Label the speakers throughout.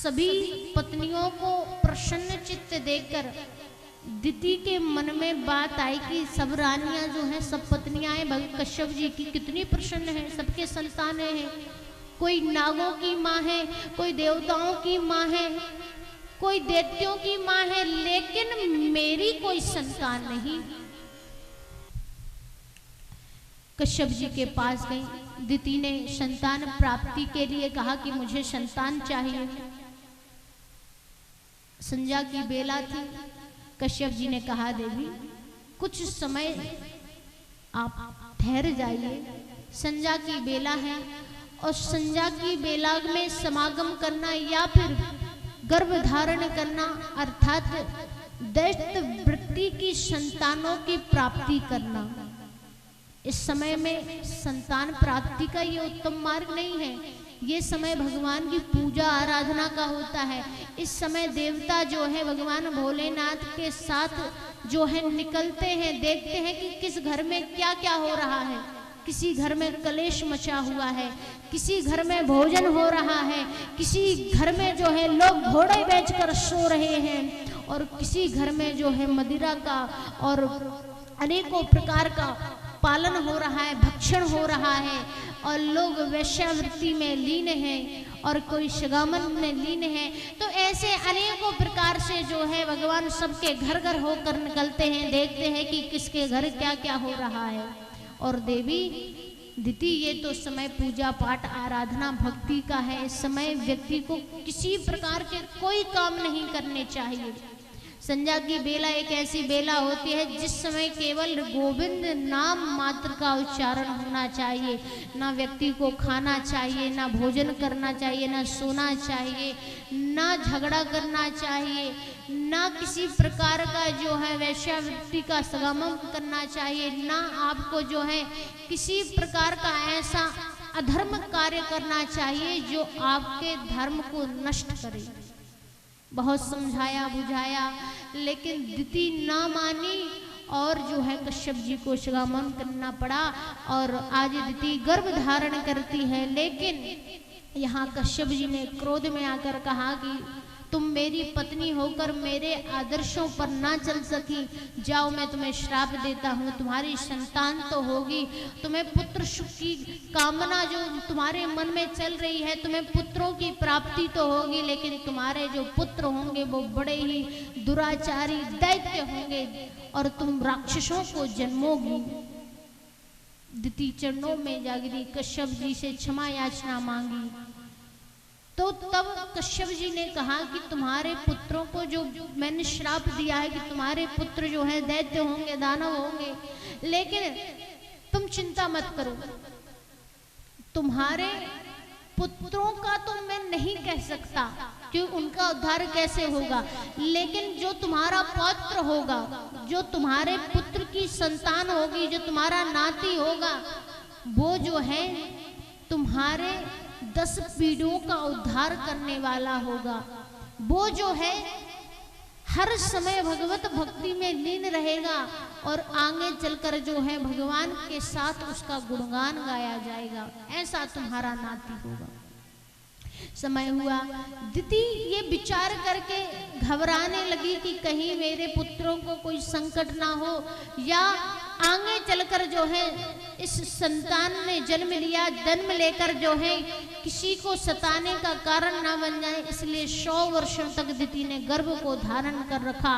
Speaker 1: सभी पत्नियों को प्रसन्न चित्त देखकर दिति के मन में बात आई कि सब रानियां जो हैं, सब पत्नियां हैं कश्यप जी की कितनी प्रसन्न हैं, सबके संतानें हैं। कोई नागों की माँ है, कोई देवताओं की माँ है, कोई दैत्यों की माँ है, लेकिन मेरी कोई संतान नहीं। कश्यप जी के पास गई। दिति ने संतान प्राप्ति के लिए कहा कि मुझे संतान चाहिए। संध्या की बेला थी। कश्यप जी ने कहा, देवी कुछ समय आप ठहर जाइए, संध्या की बेला है और संध्या की बेला में समागम करना या फिर गर्भ धारण करना अर्थात दैत्य वृत्ति की संतानों की प्राप्ति करना, इस समय में संतान प्राप्ति का ये उत्तम मार्ग नहीं है। ये समय भगवान की पूजा आराधना का होता है। इस समय देवता जो है भगवान भोलेनाथ के साथ जो है निकलते हैं, देखते हैं कि किस घर में क्या क्या हो रहा है। किसी घर में कलेश मचा हुआ है, किसी घर में भोजन हो रहा है, किसी घर में जो है लोग घोड़े बेचकर सो रहे हैं और किसी घर में जो है मदिरा का और अनेकों प्रकार का पालन हो रहा है, भक्षण हो रहा है और लोग वेश्यावृत्ति में लीन हैं और कोई शगामन में लीन है। तो ऐसे अनेकों प्रकार से जो है भगवान सबके घर घर होकर निकलते हैं, देखते हैं कि किसके घर क्या क्या हो रहा है। और देवी दिति, ये तो समय पूजा पाठ आराधना भक्ति का है। इस समय व्यक्ति को किसी प्रकार के कोई काम नहीं करने चाहिए। संध्या की बेला एक ऐसी बेला होती है जिस समय केवल गोविंद नाम मात्र का उच्चारण होना चाहिए। ना व्यक्ति को खाना चाहिए, ना भोजन करना चाहिए, ना सोना चाहिए, ना झगड़ा करना चाहिए, ना किसी प्रकार का जो है वैश्यावृत्ति का संगमन करना चाहिए, ना आपको जो है किसी प्रकार का ऐसा अधर्म कार्य करना चाहिए जो आपके धर्म को नष्ट करे। बहुत समझाया बुझाया लेकिन दिति ना मानी और जो है कश्यप जी को शगामन करना पड़ा और आज दिति गर्भ धारण करती है। लेकिन यहाँ कश्यप जी ने क्रोध में आकर कहा कि तुम मेरी पत्नी होकर मेरे आदर्शों पर ना चल सकी, जाओ मैं तुम्हें श्राप देता हूँ। तुम्हारी संतान तो होगी, तुम्हें पुत्र सुख की कामना जो तुम्हारे मन में चल रही है, तुम्हें पुत्रों की प्राप्ति तो होगी, लेकिन तुम्हारे जो पुत्र होंगे वो बड़े ही दुराचारी दैत्य होंगे और तुम राक्षसों को जन्मोगी। दिति चरणों में जा गिरी, कश्यप जी से क्षमा याचना मांगी। तो तब कश्यप जी ने कहा कि तुम्हारे पुत्रों को जो मैंने श्राप दिया है कि तुम्हारे पुत्र जो है दैत्य होंगे, दानव होंगे, लेकिन तुम चिंता मत करो। तुम्हारे पुत्रों का तो मैं नहीं कह सकता कि उनका उद्धार कैसे होगा, लेकिन जो तुम्हारा पौत्र होगा, जो तुम्हारे पुत्र की संतान होगी, जो तुम्हारा नाती होगा, वो जो है तुम्हारे 10 पीढ़ियों का उद्धार करने वाला होगा। वो जो है हर समय भगवत भक्ति में लीन रहेगा और आगे चलकर जो है भगवान के साथ उसका गुणगान गाया जाएगा। ऐसा तुम्हारा नाती होगा। समय हुआ, दिति ये विचार करके घबराने लगी कि कहीं मेरे पुत्रों को कोई संकट ना हो या आगे चलकर जो है इस संतान ने जन्म लिया, जन्म लेकर जो है किसी को सताने का कारण ना बन जाए, इसलिए 100 वर्षों तक दिति ने गर्भ को धारण कर रखा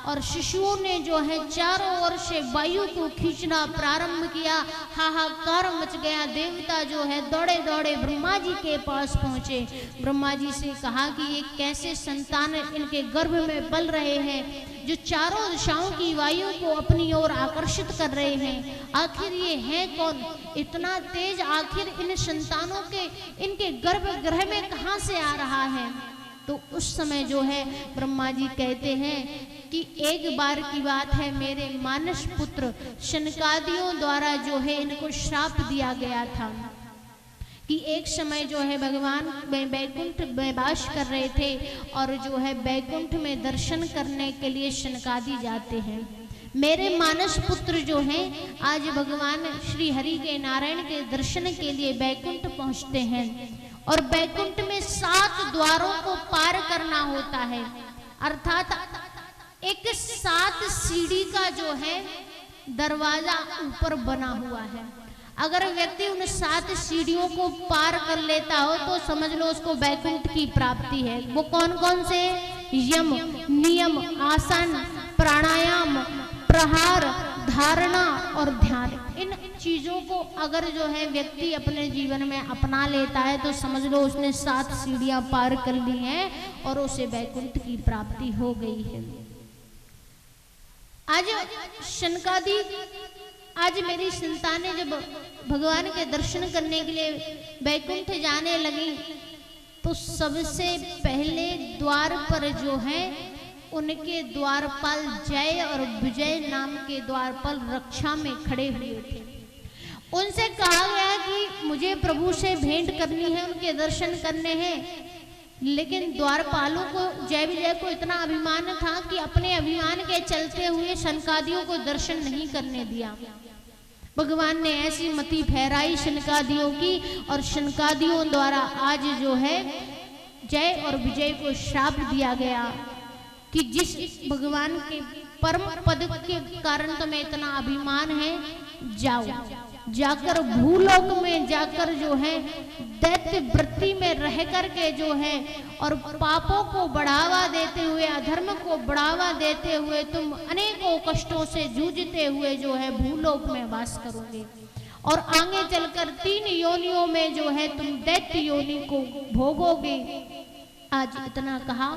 Speaker 1: और शिशुओं ने जो है चारों ओर से वायु को खींचना प्रारंभ किया। हाहाकार मच गया। देवता जो है दौड़े दौड़े ब्रह्मा जी के पास पहुंचे। ब्रह्मा जी से कहा कि ये कैसे संतान इनके गर्भ में पल रहे हैं जो चारों दिशाओं की वायु को अपनी ओर आकर्षित कर रहे हैं। आखिर ये है कौन? इतना तेज आखिर इन संतानों के इनके गर्भगृह में कहां से आ रहा है? तो उस समय जो है ब्रह्मा जी कहते हैं कि एक बार की बात है, मेरे मानस पुत्र शनकादियों द्वारा जो है इनको श्राप दिया गया था कि एक समय जो है भगवान बैकुंठ में वास कर रहे थे और जो है बैकुंठ में दर्शन करने के लिए शनकादि जाते हैं। मेरे मानस पुत्र जो हैं आज भगवान श्री हरि के नारायण के दर्शन के लिए बैकुंठ पहुंचते हैं और बैकुंठ में 7 द्वारों को पार करना होता है, अर्थात एक 7 सीढ़ी का जो है दरवाजा ऊपर बना हुआ है। अगर व्यक्ति उन 7 सीढ़ियों को पार कर लेता हो तो समझ लो उसको वैकुंठ की प्राप्ति है। वो कौन कौन से? यम, नियम, आसन, प्राणायाम, प्रहार, धारणा और ध्यान। इन चीजों को अगर जो है व्यक्ति अपने जीवन में अपना लेता है तो समझ लो उसने 7 सीढ़ियां पार कर ली हैं और उसे वैकुंठ की प्राप्ति हो गई है। आज शनकादिक, आज मेरी संतानें जब भगवान के दर्शन करने के लिए वैकुंठ जाने लगी तो सबसे पहले द्वार पर जो है उनके द्वारपाल जय और विजय नाम के द्वारपाल रक्षा में खड़े हुए थे। उनसे कहा गया कि मुझे प्रभु से भेंट करनी है, उनके दर्शन करने हैं, लेकिन द्वारपालों को, जय विजय को इतना अभिमान था कि अपने अभिमान के चलते हुए शनकादियों को दर्शन नहीं करने दिया। भगवान ने ऐसी मति फहराई शनकादियों की और शनकादियों द्वारा आज जो है जय और विजय को श्राप दिया गया कि जिस भगवान के परम पद के कारण तुम्हें इतना अभिमान है, जाओ जाकर भूलोक में जाकर जो है दैत्य वृत्ति में रह करके जो है और पापों को बढ़ावा देते हुए, अधर्म को बढ़ावा देते हुए तुम अनेकों कष्टों से जूझते हुए जो है भूलोक में वास करोगे और आगे चलकर 3 योनियों में जो है तुम दैत्य योनि को भोगोगे। आज इतना कहा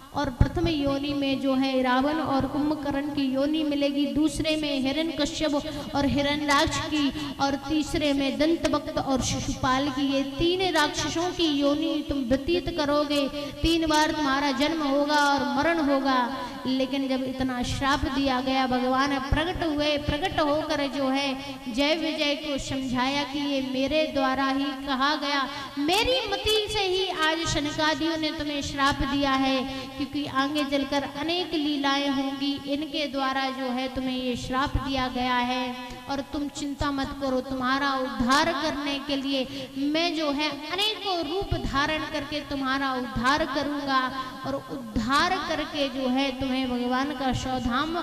Speaker 1: और प्रथम योनि में जो है रावण और कुंभकर्ण की योनि मिलेगी, दूसरे में हिरण्यकश्यप और हिरण्यराक्ष की और तीसरे में दंतवक्त और शिशुपाल की। ये 3 राक्षसों की योनि तुम व्यतीत करोगे, 3 बार तुम्हारा जन्म होगा और मरण होगा। लेकिन जब इतना श्राप दिया गया, भगवान प्रकट हुए, प्रकट होकर जो है जय विजय को समझाया कि ये मेरे द्वारा ही कहा गया, मेरी मति से ही आज शनकादियों ने तुम्हें श्राप दिया है, क्योंकि आगे चलकर अनेक लीलाएं होंगी, इनके द्वारा जो है तुम्हें ये श्राप दिया गया है। और तुम चिंता मत करो, तुम्हारा उद्धार करने के लिए मैं जो है अनेकों रूप धारण करके तुम्हारा उद्धार करूंगा और उद्धार करके जो है तुम्हें भगवान का सौधाम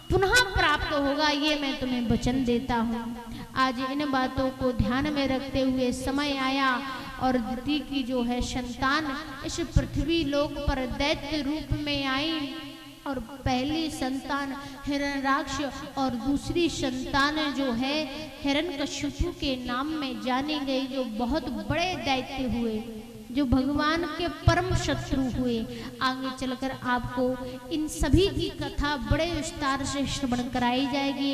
Speaker 1: पुनः प्राप्त होगा, ये मैं तुम्हें वचन देता हूँ। आज इन बातों को ध्यान में रखते हुए समय आया और दिति की जो है संतान इस पृथ्वी लोक पर दैत्य रूप में आई और पहली संतान हिरण्याक्ष और दूसरी संतान जो है हिरण्यकश्यप के नाम में जानी गई, जो बहुत बड़े दैत्य हुए, जो भगवान के परम शत्रु हुए। आगे चलकर आपको इन सभी की कथा बड़े विस्तार से श्रवण कराई जाएगी।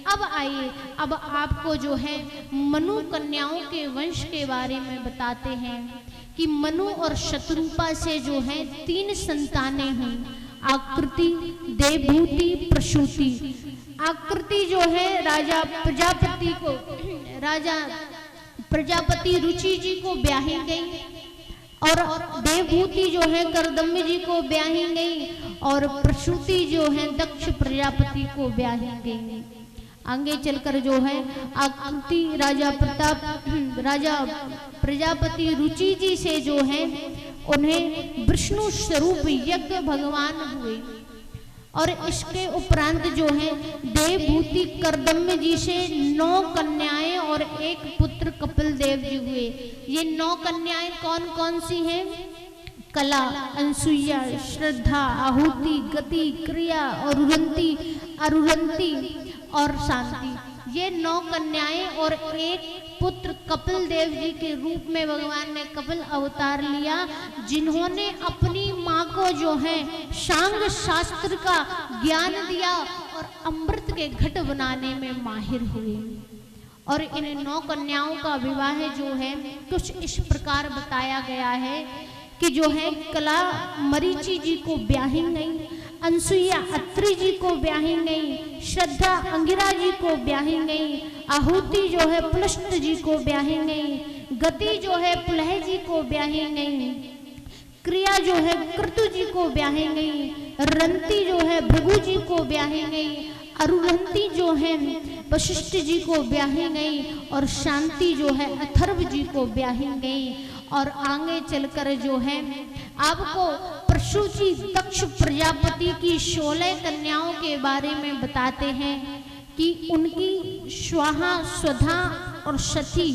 Speaker 1: अब आइए, अब आपको जो है मनु कन्याओं के वंश के बारे में बताते हैं कि मनु और शत्रुपा से जो है 3 संतानें हुई, आकृति, देवभूति, प्रसूति। आकृति जो है राजा प्रजापति रुचि जी को ब्याही गई और देवभूति जो है करदम्य जी को ब्याही गई और प्रसूति जो है दक्ष प्रजापति को ब्याही गई। आगे चलकर जो है आकृति राजा प्रजापति रुचि जी से जो है उन्हें विष्णु स्वरूप यज्ञ भगवान हुए और इसके उपरांत जो है देवभूति करदम्य जी से 9 कन्याएं और 1 पुत्र कपिल देव जी हुए। ये 9 कन्याएं कौन कौन सी हैं? कला, अनसुईया, श्रद्धा, आहुति, गति, क्रिया, अरुरंती और शांति। ये 9 कन्याएं और 1 पुत्र कपिल देव जी के रूप में भगवान ने कपिल अवतार लिया, जिन्होंने अपनी माँ को जो है सांग शास्त्र का ज्ञान दिया और अमृत के घट बनाने में माहिर हुए। और इन 9 कन्याओं का विवाह जो है कुछ इस प्रकार बताया गया है कि जो है कला मरीचि जी को ब्याही गई, अनसुईया अत्रि जी को ब्याही गई, श्रद्धा अंगिरा जी को ब्याही गई, आहुति जो है पुलस्त जी को ब्याही गई, गति जो है पुलह जी को ब्याही गई, क्रिया जो है क्रतु जी को ब्याही गई, रंती जो है भृगु जी को ब्याही गई, अरुरंती जो है वशिष्ठ जी को ब्याही गई और शांति जो है अथर्व जी को ब्याही गई। और आगे चलकर जो है आपको प्रसूति दक्ष प्रजापति की 16 कन्याओं के बारे में बताते हैं कि उनकी स्वाहा, स्वधा और सती,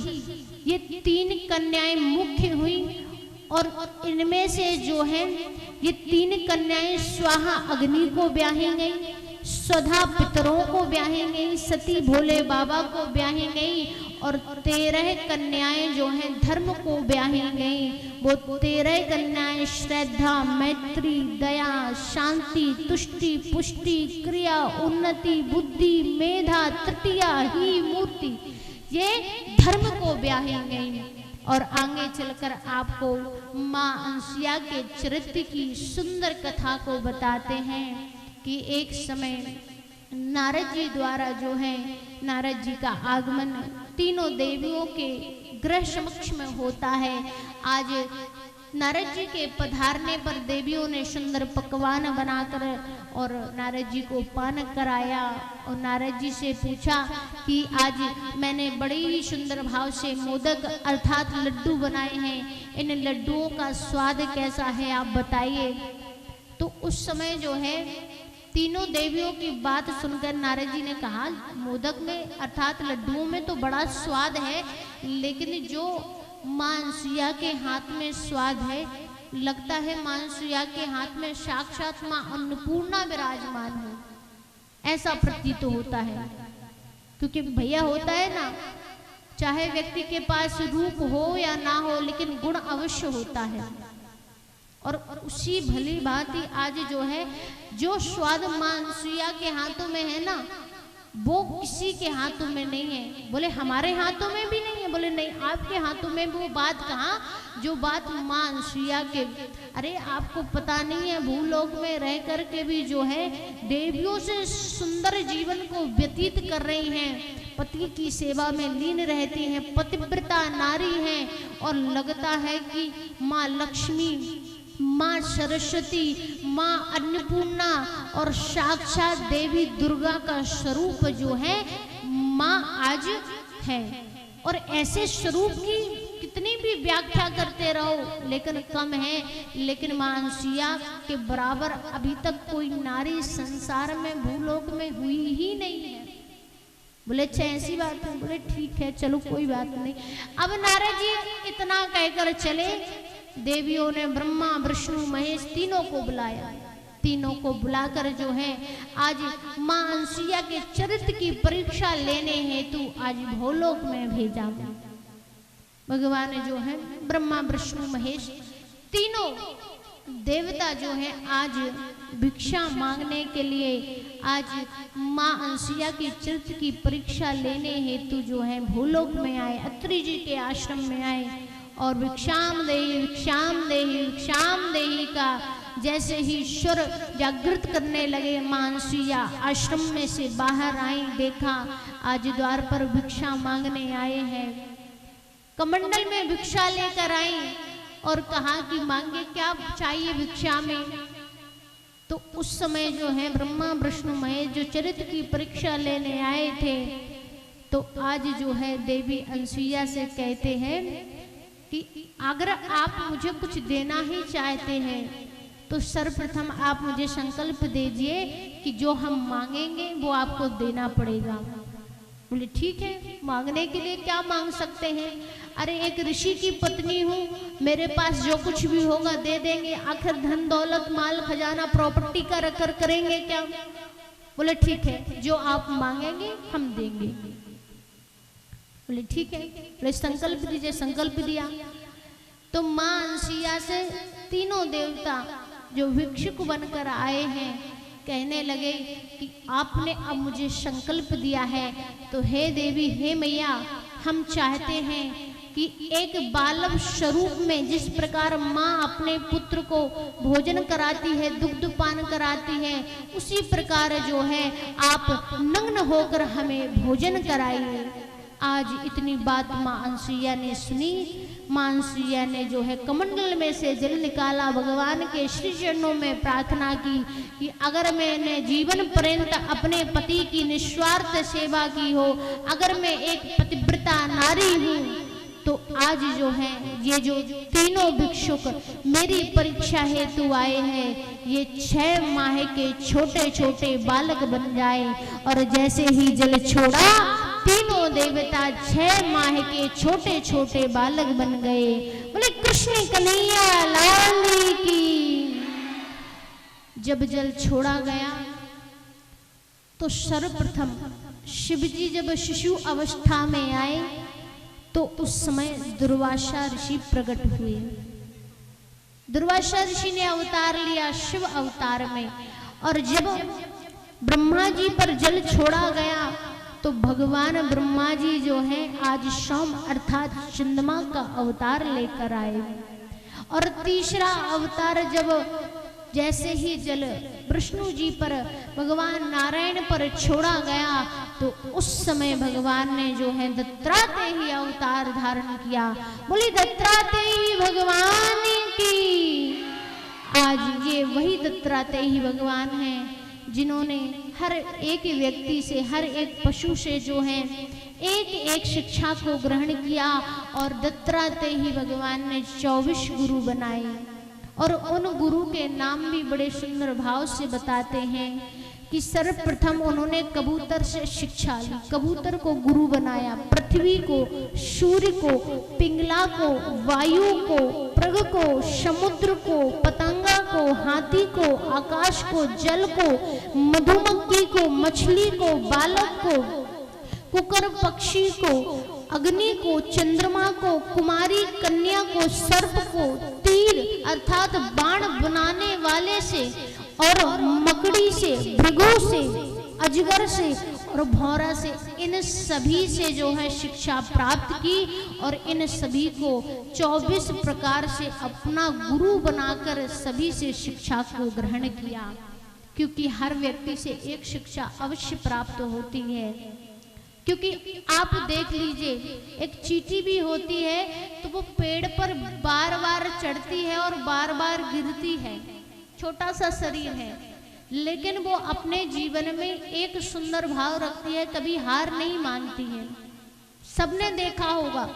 Speaker 1: ये 3 कन्याएं मुख्य हुई। और इनमें से जो है ये 3 कन्याएं स्वाहा अग्नि को ब्याही गई, स्वधा पितरों को ब्याही गई, सती भोले बाबा को ब्याही गई और 13 कन्याएं जो हैं धर्म को ब्याही गई। वो 13 कन्याएं श्रद्धा, मैत्री, दया, शांति, तुष्टि, पुष्टि, क्रिया, उन्नति, बुद्धि, मेधा, तृतीया ही मूर्ति, ये धर्म को ब्याही गई। और आगे चलकर आपको माँ अंसिया के चरित्र की सुंदर कथा को बताते हैं कि एक समय नारद जी द्वारा जो है नारद जी का आगमन तीनों देवियों के गृह समक्ष में होता है। आज नारद जी के पधारने पर देवियों ने सुंदर पकवान बनाकर और नारद जी को पान कराया और नारद जी से पूछा कि आज मैंने बड़े ही सुंदर भाव से मोदक अर्थात लड्डू बनाए हैं, इन लड्डुओं का स्वाद कैसा है आप बताइए। तो उस समय जो है तीनों देवियों की बात सुनकर नारद जी ने कहा, मोदक में अर्थात लड्डुओं में तो बड़ा स्वाद है, लेकिन जो माँ अंसुईया के हाथ में स्वाद है, लगता है माँ अंसुईया के हाथ में साक्षात माँ अन्नपूर्णा विराजमान हो, ऐसा प्रतीत तो होता है। क्योंकि भैया होता है ना, चाहे व्यक्ति के पास रूप हो या ना हो, लेकिन गुण अवश्य होता है। और उसी भली भांति आज जो है जो स्वाद माँ अंसुईया के हाथों में है ना, वो किसी के हाथों में नहीं है। बोले हमारे हाथों में भी नहीं है, बोले नहीं आपके हाथों में वो बात कहाँ जो बात माँ अंसुईया के। अरे आपको पता नहीं है, भूलोक में रह कर के भी जो है देवियों से सुंदर जीवन को व्यतीत कर रही हैं, पति की सेवा में लीन रहती हैं, पतिव्रता नारी हैं। और लगता है कि माँ लक्ष्मी, माँ सरस्वती, माँ अन्नपूर्णा और साक्षात देवी दुर्गा का स्वरूप जो है माँ आज है। और ऐसे स्वरूप की कितनी भी व्याख्या करते रहो लेकिन कम है। लेकिन माँ अंसुईया के बराबर अभी तक कोई नारी संसार में भूलोक में हुई ही नहीं है। बोले अच्छा ऐसी बात है, बोले ठीक है चलो कोई बात नहीं। अब नारद जी इतना कहकर चले, देवियों ने ब्रह्मा विष्णु महेश तीनों को बुलाया। तीनों को बुलाकर जो है आज माँ अंसुईया के चरित्र की परीक्षा लेने हेतु आज भूलोक में भेजा। भगवान जो है ब्रह्मा विष्णु महेश तीनों देवता जो है आज भिक्षा मांगने के लिए आज माँ अंसुईया की चरित्र की परीक्षा लेने हेतु जो है भूलोक में आए, अत्रि जी के आश्रम में आए। और भिक्षाम देहि भिक्षाम देहि भिक्षाम देहि का जैसे ही स्वर जागृत करने लगे, माँ अंसुईया आश्रम में से बाहर आई, देखा आज द्वार पर भिक्षा मांगने आए हैं। कमंडल में भिक्षा लेकर आई और कहा कि मांगे क्या चाहिए भिक्षा में। तो उस समय जो है ब्रह्मा विष्णु महेश जो चरित्र की परीक्षा लेने आए थे, तो आज जो है देवी अंसुईया से कहते हैं कि अगर आप मुझे कुछ देना ही चाहते हैं तो सर्वप्रथम आप मुझे संकल्प दीजिए कि जो हम मांगेंगे वो आपको देना पड़ेगा। बोले ठीक है, मांगने के लिए क्या मांग सकते हैं। अरे एक ऋषि की पत्नी हूँ, मेरे पास जो कुछ भी होगा दे देंगे, आखिर धन दौलत माल खजाना प्रॉपर्टी का रखकर करेंगे क्या। बोले ठीक है, जो आप मांगेंगे हम देंगे। बोले ठीक है, बोले संकल्प दीजिए। संकल्प दिया तो माँ अंसुईया से तीनों देवता जो भिक्षुक बनकर आए हैं कहने लगे कि आपने अब मुझे संकल्प दिया है तो हे देवी हे मैया, हम चाहते हैं कि एक बालव स्वरूप में जिस प्रकार माँ अपने पुत्र को भोजन कराती है, दुग्ध पान कराती है, उसी प्रकार जो है आप नग्न होकर हमें भोजन कराइए। आज इतनी बात माँ अंसुईया ने सुनी। माँ अंसुईया ने जो है कमंडल में से जल निकाला, भगवान के श्री चरणों में प्रार्थना की कि अगर मैंने जीवन पर्यंत अपने पति की निस्वार्थ सेवा की हो, अगर मैं एक पतिव्रता नारी हूँ तो आज जो है ये जो तीनों भिक्षुक मेरी परीक्षा हेतु आए हैं, ये 6 माह के छोटे छोटे बालक बन जाए। और जैसे ही जल छोड़ा, तीनों देवता 6 माह के छोटे छोटे बालक बन गए। बोले कृष्ण कन्हैया लाल की। जब जल छोड़ा गया तो सर्वप्रथम शिवजी जब शिशु अवस्था में आए तो उस समय दुर्वासा ऋषि प्रकट हुए। दुर्वासा ऋषि ने अवतार लिया शिव अवतार में, और जब ब्रह्मा जी पर जल छोड़ा गया तो भगवान ब्रह्मा जी जो है आज सोम अर्थात चंद्रमा का अवतार लेकर आए। और तीसरा अवतार जब जैसे ही जल विष्णु जी पर भगवान नारायण पर छोड़ा गया तो उस समय भगवान ने जो है दत्तात्रेय अवतार धारण किया। बोली दत्तात्रेय भगवान की। आज ये वही दत्तात्रेय भगवान हैं जिन्होंने हर एक व्यक्ति से, हर एक पशु से जो है एक एक शिक्षा को ग्रहण किया। और दत्तात्रेय भगवान ने 24 गुरु बनाए, और उन गुरु के नाम भी बड़े सुंदर भाव से बताते हैं कि सर्वप्रथम उन्होंने कबूतर से शिक्षा ली, कबूतर को गुरु बनाया, पृथ्वी को, सूर्य को, पिंगला को, वायु को, पृग को, समुद्र को, पतंगा को, हाथी को, आकाश को, जल को, मधुमक्खी को, मछली को, बालक को, कुकर पक्षी को, अग्नि को, चंद्रमा को, कुमारी कन्या को, सर्प को, तीर अर्थात बाण बनाने वाले से, और मकड़ी से, मृगों से, अजगर से और भौरा से, इन सभी से जो है शिक्षा प्राप्त की। और इन सभी को 24 प्रकार से अपना गुरु बनाकर सभी से शिक्षा को ग्रहण किया, क्योंकि हर व्यक्ति से एक शिक्षा अवश्य प्राप्त होती है। क्योंकि आप देख लीजिए, एक चींटी भी होती है तो वो पेड़ पर बार बार चढ़ती है और बार बार गिरती है, छोटा सा शरीर है, लेकिन वो अपने जीवन में एक सुंदर भाव रखती है, कभी हार नहीं मानती है। सबने देखा होगा,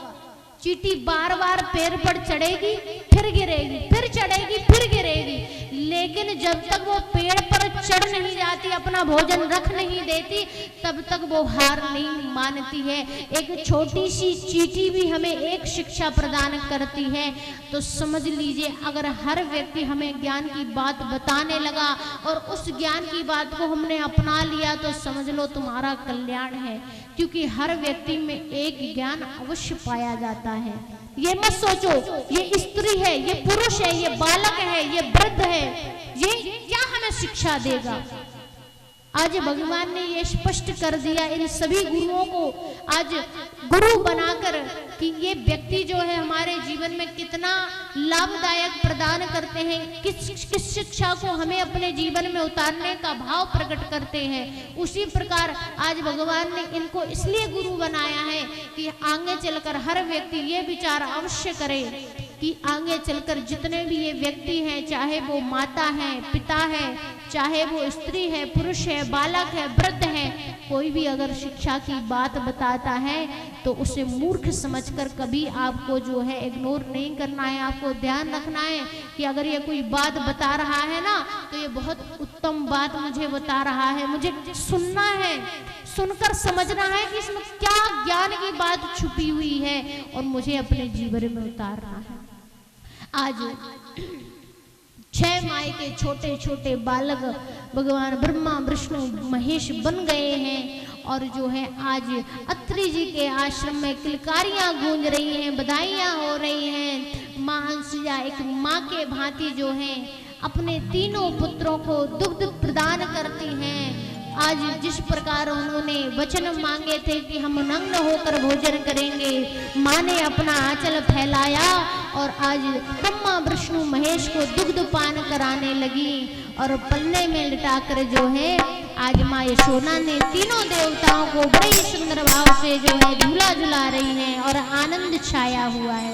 Speaker 1: चींटी बार बार पेड़ पर चढ़ेगी, फिर गिरेगी, फिर चढ़ेगी, फिर गिरेगी, लेकिन जब तक वो पेड़ पर चढ़ नहीं जाती, अपना भोजन रख नहीं देती, तब तक वो हार नहीं मानती है। एक छोटी सी चींटी भी हमें एक शिक्षा प्रदान करती है। तो समझ लीजिए, अगर हर व्यक्ति हमें ज्ञान की बात बताने लगा और उस ज्ञान की बात को हमने अपना लिया तो समझ लो तुम्हारा कल्याण है, क्योंकि हर व्यक्ति में एक ज्ञान अवश्य पाया जाता है। ये मत सोचो ये स्त्री है, ये पुरुष है, ये बालक है, ये वृद्ध है, ये क्या हमें शिक्षा देगा। आज भगवान ने ये स्पष्ट कर दिया इन सभी गुरुओं को आज गुरु बनाकर कि ये व्यक्ति जो है हमारे जीवन में कितना लाभदायक प्रदान करते हैं, किस शिक्षा को हमें अपने जीवन में उतारने का भाव प्रकट करते हैं। उसी प्रकार आज भगवान ने इनको इसलिए गुरु बनाया है कि आगे चलकर हर व्यक्ति ये विचार अवश्य करे कि आगे चलकर जितने भी ये व्यक्ति हैं, चाहे वो माता है, पिता है, चाहे वो स्त्री है, पुरुष है, बालक है, वृद्ध है, कोई भी अगर शिक्षा की बात बताता है तो उसे मूर्ख समझकर कभी आपको जो है इग्नोर नहीं करना है। आपको ध्यान रखना है कि अगर ये कोई बात बता रहा है ना तो ये बहुत उत्तम बात मुझे बता रहा है, मुझे सुनना है, सुनकर समझना है कि इसमें क्या ज्ञान की बात छुपी हुई है और मुझे अपने जीवन में उतारना है। आज 6 माह के छोटे छोटे बालक भगवान ब्रह्मा विष्णु महेश बन गए हैं। और जो है आज अत्रि जी के आश्रम में किलकारियां गूंज रही हैं, बधाइयां हो रही हैं। मां हंसिया एक माँ के भांति जो है अपने तीनों पुत्रों को दुग्ध प्रदान करती हैं। आज जिस प्रकार उन्होंने वचन मांगे थे कि हम नग्न होकर भोजन करेंगे, माँ ने अपना आंचल फैलाया और आज ब्रह्मा विष्णु महेश को दुग्ध पान कराने लगी और पल्ले में लिटाकर जो है आज माँ यशोदा ने तीनों देवताओं को बड़े सुंदर भाव से जो है झूला झुला रही हैं और आनंद छाया हुआ है।